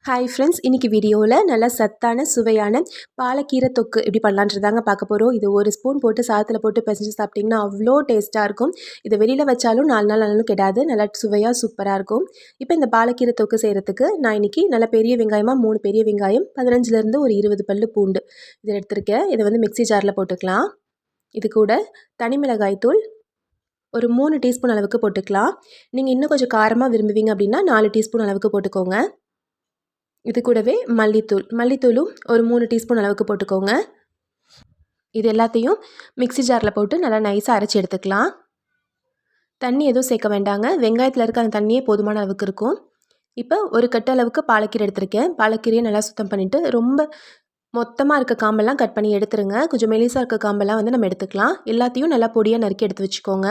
Hi friends, இன்றைக்கி வீடியோவில் நல்ல சத்தான சுவையான பாலக்கீரை தொக்கு எப்படி பண்ணலான்றதாங்க பார்க்க போகிறோம். இது ஒரு ஸ்பூன் போட்டு சாதத்தில் போட்டு பிசைஞ்சு சாப்பிட்டிங்கன்னா அவ்வளோ டேஸ்ட்டாக இருக்கும். இதை வெளியில் வச்சாலும் 4 நாள் ஆனாலும் கெடாது. நல்லா சுவையாக சூப்பராக இருக்கும். இப்போ இந்த பாலக்கீரை தொக்கு செய்கிறதுக்கு நான் இன்றைக்கி நல்ல பெரிய வெங்காயமாக 3 பெரிய வெங்காயம், 15லேருந்து ஒரு 20 பல்லு பூண்டு இதை எடுத்திருக்கேன். இதை வந்து மிக்ஸி ஜாரில் போட்டுக்கலாம். இது கூட தனி மிளகாய் தூள் ஒரு 3 டீஸ்பூன் அளவுக்கு போட்டுக்கலாம். நீங்கள் இன்னும் கொஞ்சம் காரமாக விரும்புவீங்க அப்படின்னா 4 டீஸ்பூன் அளவுக்கு போட்டுக்கோங்க. இது கூடவே மல்லித்தூளும் ஒரு 3 டீஸ்பூன் அளவுக்கு போட்டுக்கோங்க. இது எல்லாத்தையும் மிக்ஸி ஜாரில் போட்டு நல்லா நைஸாக அரைச்சி எடுத்துக்கலாம். தண்ணி எதுவும் சேர்க்க வேண்டாங்க. வெங்காயத்தில் இருக்க அந்த தண்ணியே போதுமான அளவுக்கு இருக்கும். இப்போ ஒரு கட்டு அளவுக்கு பாலக்கீரை எடுத்திருக்கேன். பாலக்கீரையை நல்லா சுத்தம் பண்ணிவிட்டு ரொம்ப மொத்தமாக இருக்க காம்பெல்லாம் கட் பண்ணி எடுத்துருங்க. கொஞ்சம் மெலிசாக இருக்க காம்பெல்லாம் வந்து நம்ம எடுத்துக்கலாம். எல்லாத்தையும் நல்லா பொடியாக நறுக்கி எடுத்து வச்சுக்கோங்க.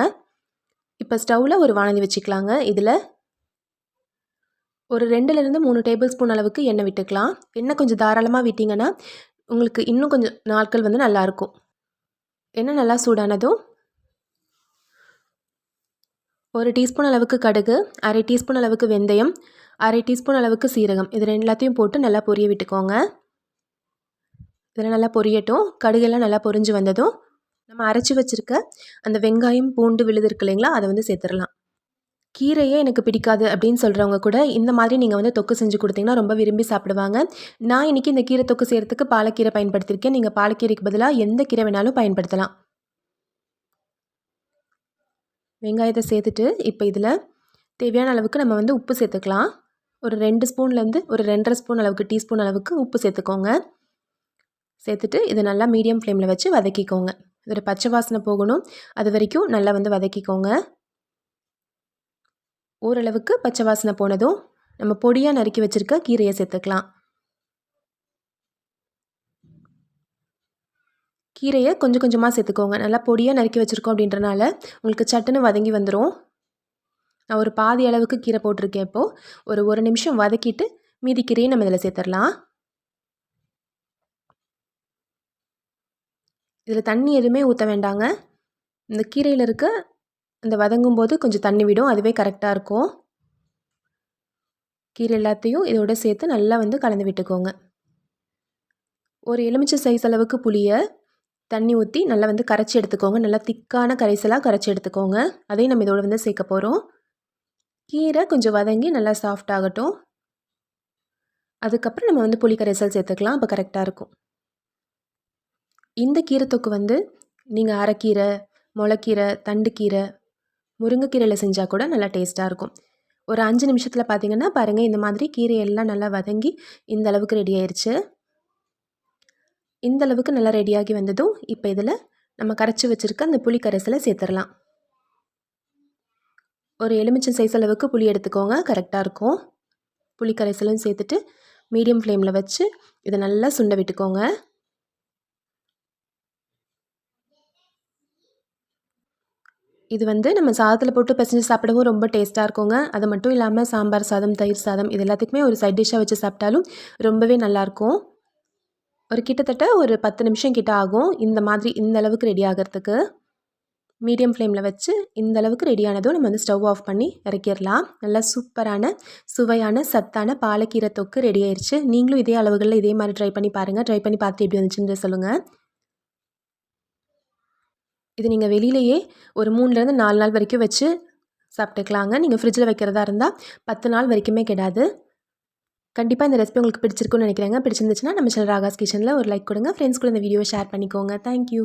இப்போ ஸ்டவ்வில் ஒரு வானொலி வச்சுக்கலாங்க. இதில் ஒரு 2லேருந்து 3 டேபிள் ஸ்பூன் அளவுக்கு எண்ணெய் விட்டுக்கலாம். எண்ணெய் கொஞ்சம் தாராளமாக விட்டிங்கன்னா உங்களுக்கு இன்னும் கொஞ்சம் நாட்கள் வந்து நல்லாயிருக்கும். எண்ணெய் நல்லா சூடானதும் ஒரு டீஸ்பூன் அளவுக்கு கடுகு, அரை டீஸ்பூன் அளவுக்கு வெந்தயம், அரை டீஸ்பூன் அளவுக்கு சீரகம், இது எல்லாத்தையும் போட்டு நல்லா பொரிய விட்டுக்கோங்க. இதில் நல்லா பொரியட்டும். கடுகெல்லாம் நல்லா பொரிஞ்சு வந்ததும் நம்ம அரைச்சி வச்சுருக்க அந்த வெங்காயம் பூண்டு விழுது இருக்கு இல்லைங்களா, அதை வந்து சேர்த்துடலாம். கீரையே எனக்கு பிடிக்காது அப்படின்னு சொல்கிறவங்க கூட இந்த மாதிரி நீங்கள் வந்து தொக்கு செஞ்சு கொடுத்தீங்கன்னா ரொம்ப விரும்பி சாப்பிடுவாங்க. நான் இன்றைக்கி இந்த கீரை தொக்கு செய்கிறதுக்கு பாலக்கீரை பயன்படுத்தியிருக்கேன். நீங்கள் பாலக்கீரைக்கு பதிலாக எந்த கீரை வேணாலும் பயன்படுத்தலாம். வெங்காயத்தை சேர்த்துட்டு இப்போ இதில் தேவையான அளவுக்கு நம்ம வந்து உப்பு சேர்த்துக்கலாம். ஒரு 2 ஸ்பூன்லேருந்து ஒரு 2.5 ஸ்பூன் அளவுக்கு டீஸ்பூன் அளவுக்கு உப்பு சேர்த்துக்கோங்க. சேர்த்துட்டு இதை நல்லா மீடியம் ஃப்ளேமில் வச்சு வதக்கிக்கோங்க. இதோட பச்சை வாசனை போகணும், அது வரைக்கும் நல்லா வந்து வதக்கிக்கோங்க. ஓரளவுக்கு பச்சை வாசனை போனதும் நம்ம பொடியாக நறுக்கி வச்சுருக்க கீரையை சேர்த்துக்கலாம். கீரையை கொஞ்சம் கொஞ்சமாக சேர்த்துக்கோங்க. நல்லா பொடியாக நறுக்கி வச்சுருக்கோம் அப்படின்றனால உங்களுக்கு சட்டுன்னு வதங்கி வந்துடும். நான் ஒரு பாதி அளவுக்கு கீரை போட்டிருக்கேன். இப்போது ஒரு நிமிஷம் வதக்கிட்டு மீதி கீரையை நம்ம இதில் சேர்த்துடலாம். இதில் தண்ணி எதுவுமே ஊற்ற வேண்டாங்க. இந்த கீரையில் இருக்க அந்த வதங்கும் போது கொஞ்சம் தண்ணி விடும், அதுவே கரெக்டாக இருக்கும். கீரை எல்லாத்தையும் இதோட சேர்த்து நல்லா வந்து கலந்து விட்டுக்கோங்க. ஒரு எலுமிச்சை சைஸ் அளவுக்கு புளியை தண்ணி ஊற்றி நல்லா வந்து கரைச்சி எடுத்துக்கோங்க. நல்லா திக்கான கரைசலாக கரைச்சி எடுத்துக்கோங்க. அதையும் நம்ம இதோட வந்து சேர்க்க போகிறோம். கீரை கொஞ்சம் வதங்கி நல்லா சாஃப்ட் ஆகட்டும். அதுக்கப்புறம் நம்ம வந்து புளி கரைசல் சேர்த்துக்கலாம். அப்போ கரெக்டாக இருக்கும். இந்த கீரை தொக்கு வந்து நீங்கள் அரைக்கீரை, முளைக்கீரை, தண்டுக்கீரை, முருங்கைக்கீரையில் செஞ்சால் கூட நல்லா டேஸ்ட்டாக இருக்கும். ஒரு 5 நிமிஷத்தில் பார்த்தீங்கன்னா பாருங்கள், இந்த மாதிரி கீரை எல்லாம் நல்லா வதங்கி இந்த அளவுக்கு ரெடி ஆயிடுச்சு. இந்த அளவுக்கு நல்லா ரெடியாகி வந்ததும் இப்போ இதில் நம்ம கரைச்சி வச்சுருக்க அந்த புளி கரைசலை சேர்த்துடலாம். ஒரு எலுமிச்சை சைஸ் அளவுக்கு புளி எடுத்துக்கோங்க, கரெக்டாக இருக்கும். புளி கரைசலும் சேர்த்துட்டு மீடியம் ஃப்ளேமில் வச்சு இதை நல்லா சுண்ட விட்டுக்கோங்க. இது வந்து நம்ம சாதத்தில் போட்டு பிசைஞ்சு சாப்பிடவும் ரொம்ப டேஸ்ட்டாக இருக்குங்க. அது மட்டும் இல்லாமல் சாம்பார் சாதம், தயிர் சாதம் இது எல்லாத்துக்குமே ஒரு சைட் டிஷ்ஷாக வச்சு சாப்பிட்டாலும் ரொம்பவே நல்லாயிருக்கும். கிட்டத்தட்ட ஒரு 10 நிமிஷம் கிட்ட ஆகும் இந்த மாதிரி இந்த அளவுக்கு ரெடி ஆகிறதுக்கு. மீடியம் ஃப்ளேமில் வச்சு இந்த அளவுக்கு ரெடியானதும் நம்ம வந்து ஸ்டவ் ஆஃப் பண்ணி இறக்கிடலாம். நல்லா சூப்பரான சுவையான சத்தான பாலக்கீரை தொக்கு ரெடி ஆயிடுச்சு. நீங்களும் இதே அளவுகளில் இதே மாதிரி ட்ரை பண்ணி பாருங்கள். ட்ரை பண்ணி பார்த்துட்டு எப்படி வந்துச்சுன்னு சொல்லுங்கள். இது நீங்கள் வெளியிலேயே ஒரு 3லேருந்து 4 நாள் வரைக்கும் வச்சு சாப்பிட்டுக்கலாங்க. நீங்கள் ஃப்ரிட்ஜில் வைக்கிறதா இருந்தால் 10 நாள் வரைக்குமே கெடாது. கண்டிப்பாக இந்த ரெசிபி உங்களுக்கு பிடிச்சிருக்குன்னு நினைக்கிறேங்க. பிடிச்சிருந்துச்சுன்னா நம்ம சேனல் ராகாஸ் கிச்சனில் ஒரு லைக் கொடுங்க. ஃப்ரெண்ட்ஸ் கூட இந்த வீடியோவை ஷேர் பண்ணிக்கோங்க. தேங்க்யூ.